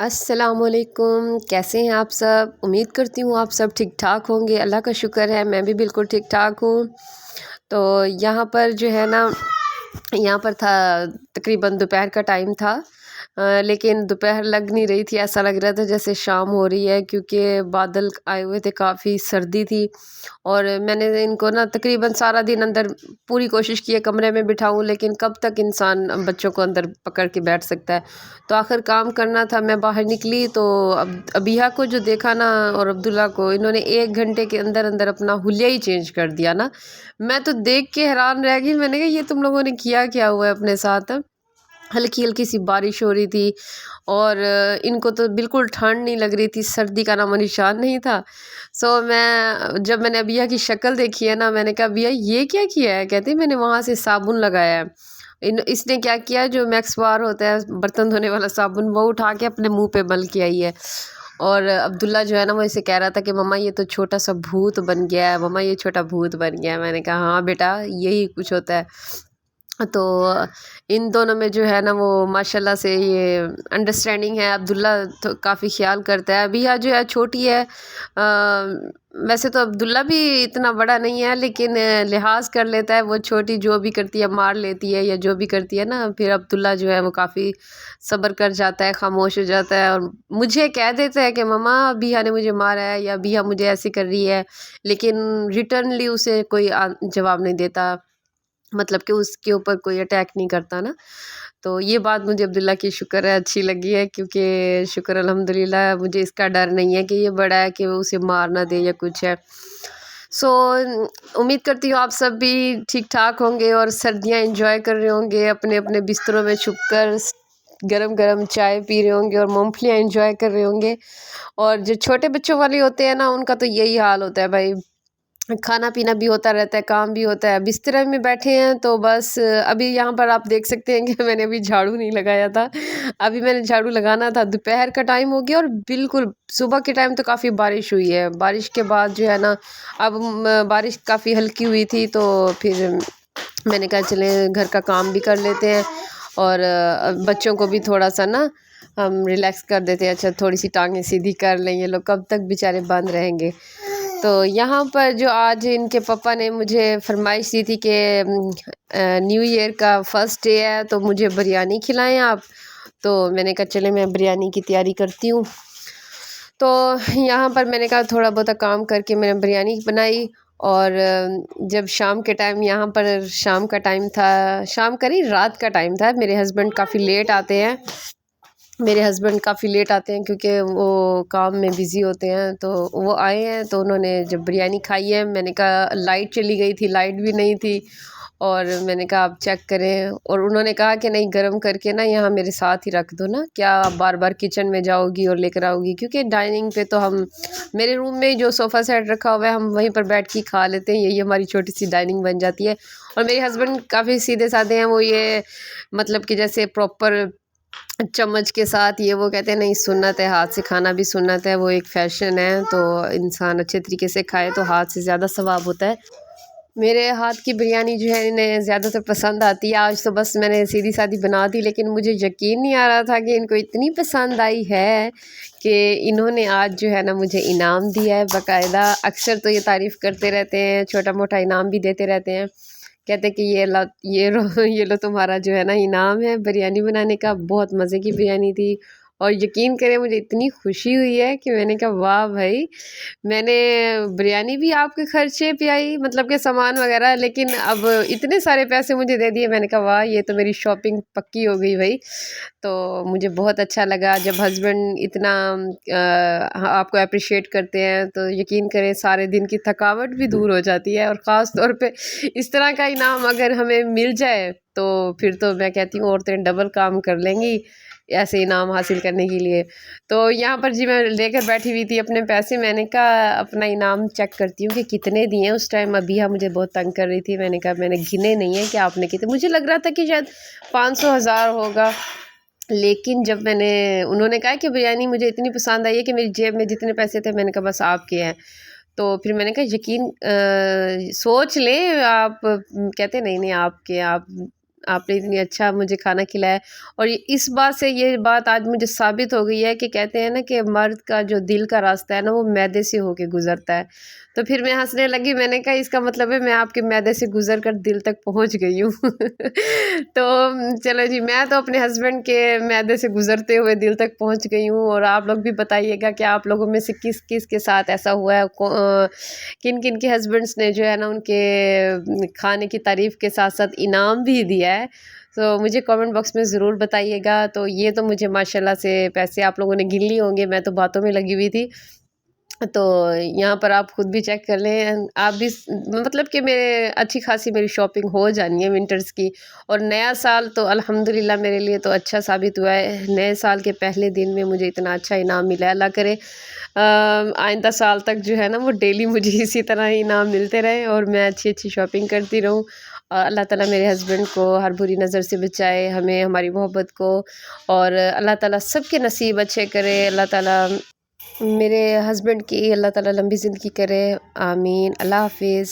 अस्सलामुअलैकुम, कैसे हैं आप सब। उम्मीद करती हूँ आप सब ठीक ठाक होंगे। अल्लाह का शुक्र है मैं भी बिल्कुल ठीक ठाक हूँ। तो यहाँ पर जो है ना, यहाँ पर था तकरीबन दोपहर का टाइम था। लेकिन दोपहर लग नहीं रही थी, ऐसा लग रहा था जैसे शाम हो रही है, क्योंकि बादल आए हुए थे, काफ़ी सर्दी थी। और मैंने इनको ना तकरीबन सारा दिन अंदर पूरी कोशिश की है कमरे में बिठाऊं, लेकिन कब तक इंसान बच्चों को अंदर पकड़ के बैठ सकता है। तो आखिर काम करना था, मैं बाहर निकली तो अब अबिया को जो देखा ना, और अब्दुल्ला को, इन्होंने 1 घंटे के अंदर अंदर अपना हुलिया ही चेंज कर दिया ना। मैं तो देख के हैरान रह गई। मैंने कहा ये तुम लोगों ने किया क्या हुआ है अपने साथ। हल्की हल्की सी बारिश हो रही थी और इनको तो बिल्कुल ठंड नहीं लग रही थी, सर्दी का नामो निशान नहीं था। जब मैंने अबिया की शक्ल देखी है ना, मैंने कहा अबिया ये क्या किया है। कहती मैंने वहाँ से साबुन लगाया है। इसने क्या किया, जो मैक्स बार होता है बर्तन धोने वाला साबुन, वो उठा के अपने मुंह पे मल के आई है। और अब्दुल्ला जो है ना, वो इसे कह रहा था कि मम्मा ये तो छोटा सा भूत बन गया है, मम्मा ये छोटा भूत बन गया है। मैंने कहा हाँ बेटा, यही कुछ होता है। तो इन दोनों में जो है ना, वो माशाल्लाह से ये अंडरस्टैंडिंग है। अब्दुल्ला तो काफ़ी ख्याल करता है। अबिया जो है छोटी है। वैसे तो अब्दुल्ला भी इतना बड़ा नहीं है, लेकिन लिहाज कर लेता है। वो छोटी जो भी करती है, मार लेती है या जो भी करती है ना, फिर अब्दुल्ला जो है वो काफ़ी सब्र कर जाता है, खामोश हो जाता है और मुझे कह देता है कि मम्मा अबिया ने मुझे मारा है या अबिया मुझे ऐसे कर रही है, लेकिन रिटर्नली उसे कोई जवाब नहीं देता, मतलब कि उसके ऊपर कोई अटैक नहीं करता ना। तो ये बात मुझे अब्दुल्ला की शुक्र है अच्छी लगी है, क्योंकि शुक्र अल्हम्दुलिल्लाह मुझे इसका डर नहीं है कि ये बड़ा है कि वो उसे मार ना दे या कुछ है। सो उम्मीद करती हूँ आप सब भी ठीक ठाक होंगे और सर्दियाँ एंजॉय कर रहे होंगे, अपने अपने बिस्तरों में छुप कर गरम गरम चाय पी रहे होंगे और मूंगफलियाँ एंजॉय कर रहे होंगे। और जो छोटे बच्चों वाले होते हैं ना, उनका तो यही हाल होता है भाई। खाना पीना भी होता रहता है, काम भी होता है, बिस्तर में बैठे हैं तो बस। अभी यहाँ पर आप देख सकते हैं कि मैंने अभी झाड़ू नहीं लगाया था। अभी मैंने झाड़ू लगाना था, दोपहर का टाइम हो गया और बिल्कुल सुबह के टाइम तो काफ़ी बारिश हुई है। बारिश के बाद जो है ना, अब बारिश काफ़ी हल्की हुई थी, तो फिर मैंने कहा चले घर का काम भी कर लेते हैं और बच्चों को भी थोड़ा सा ना हम रिलैक्स कर देते हैं। अच्छा थोड़ी सी टांगें सीधी कर लें, ये लोग कब तक बेचारे बंद रहेंगे। तो यहाँ पर जो आज इनके पापा ने मुझे फरमाइश दी थी कि न्यू ईयर का फर्स्ट डे है तो मुझे बिरयानी खिलाएं आप। तो मैंने कहा चले मैं बिरयानी की तैयारी करती हूँ। तो यहाँ पर मैंने कहा थोड़ा बहुत काम करके मैंने बिरयानी बनाई। और जब शाम के टाइम, यहाँ पर शाम का टाइम था, शाम का नहीं रात का टाइम था। मेरे हस्बैंड काफ़ी लेट आते हैं, क्योंकि वो काम में बिज़ी होते हैं। तो वो आए हैं तो उन्होंने जब बिरयानी खाई है, मैंने कहा लाइट चली गई थी, लाइट भी नहीं थी, और मैंने कहा आप चेक करें। और उन्होंने कहा कि नहीं, गर्म करके ना यहाँ मेरे साथ ही रख दो ना, क्या आप बार बार किचन में जाओगी और लेकर आओगी, क्योंकि डाइनिंग पे तो हम, मेरे रूम में जो सोफ़ा सेट रखा हुआ है, हम वहीं पर बैठ के खा लेते हैं। यही हमारी छोटी सी डाइनिंग बन जाती है। और मेरे हस्बैंड काफ़ी सीधे साधे हैं, वो ये मतलब कि जैसे प्रॉपर चम्मच के साथ ये वो कहते हैं नहीं, सुन्नत है, हाथ से खाना भी सुन्नत है, वो एक फ़ैशन है। तो इंसान अच्छे तरीके से खाए तो हाथ से ज़्यादा सवाब होता है। मेरे हाथ की बिरयानी जो है इन्हें ज़्यादातर पसंद आती है। आज तो बस मैंने सीधी सादी बना दी, लेकिन मुझे यकीन नहीं आ रहा था कि इनको इतनी पसंद आई है कि इन्होंने आज जो है ना मुझे इनाम दिया है बाकायदा। अक्सर तो ये तारीफ़ करते रहते हैं, छोटा मोटा इनाम भी देते रहते हैं, कहते कि ये लो तुम्हारा जो है ना इनाम है बिरयानी बनाने का। बहुत मज़े की बिरयानी थी और यकीन करें मुझे इतनी खुशी हुई है कि मैंने कहा वाह भाई, मैंने बिरयानी भी आपके खर्चे पे आई, मतलब कि सामान वगैरह, लेकिन अब इतने सारे पैसे मुझे दे दिए। मैंने कहा वाह, ये तो मेरी शॉपिंग पक्की हो गई भाई। तो मुझे बहुत अच्छा लगा जब हस्बैंड इतना आपको अप्रिशिएट करते हैं, तो यकीन करें सारे दिन की थकावट भी दूर हो जाती है। और ख़ास तौर पे इस तरह का इनाम अगर हमें मिल जाए तो फिर तो मैं कहती हूँ औरतें डबल काम कर लेंगी ऐसे इनाम हासिल करने के लिए। तो यहाँ पर जी मैं लेकर बैठी हुई थी अपने पैसे। मैंने कहा अपना इनाम चेक करती हूँ कि कितने दिए हैं। उस टाइम अभी मुझे बहुत तंग कर रही थी, मैंने कहा मैंने गिने नहीं है कि आपने कितने। मुझे लग रहा था कि शायद 500 हज़ार होगा, लेकिन जब मैंने, उन्होंने कहा कि बिरयानी मुझे इतनी पसंद आई है कि मेरी जेब में जितने पैसे थे, मैंने कहा बस आपके हैं। तो फिर मैंने कहा यकीन सोच लें आप, कहते नहीं नहीं आपके, आप आपने इतनी अच्छा मुझे खाना खिलाया। और इस बात से ये बात आज मुझे साबित हो गई है कि कहते हैं ना कि मर्द का जो दिल का रास्ता है ना वो मैदे से होके गुज़रता है। तो फिर मैं हँसने लगी, मैंने कहा इसका मतलब है मैं आपके मैदे से गुज़र कर दिल तक पहुँच गई हूँ। तो चलो जी, मैं तो अपने हस्बैंड के मैदे से गुज़रते हुए दिल तक पहुँच गई हूँ। और आप लोग भी बताइएगा कि आप लोगों में से किस-किस के साथ ऐसा हुआ है, किन-किन के हस्बैंड्स ने जो है ना उनके खाने की तारीफ़ के साथ-साथ इनाम भी दिया है। तो मुझे कमेंट बॉक्स में ज़रूर बताइएगा। तो ये तो मुझे माशाल्लाह से पैसे आप लोगों ने गिन लिए होंगे, मैं तो बातों में लगी हुई थी। तो यहाँ पर आप खुद भी चेक कर लें, आप भी मतलब कि मेरे अच्छी खासी मेरी शॉपिंग हो जानी है विंटर्स की। और नया साल तो अल्हम्दुलिल्लाह मेरे लिए तो अच्छा साबित हुआ है। नए साल के पहले दिन में मुझे इतना अच्छा इनाम मिला है, अल्लाह करे आइंदा साल तक जो है ना वो डेली मुझे इसी तरह ही इनाम मिलते रहें और मैं अच्छी-अच्छी शॉपिंग करती रहूँ। अल्लाह ताला मेरे हस्बैंड को हर बुरी नज़र से बचाए, हमें हमारी मोहब्बत को, और अल्लाह ताला सबके नसीब अच्छे करे। अल्लाह ताला मेरे हस्बैंड की अल्लाह ताला लंबी ज़िंदगी करे, आमीन। अल्लाह हाफ़िज़।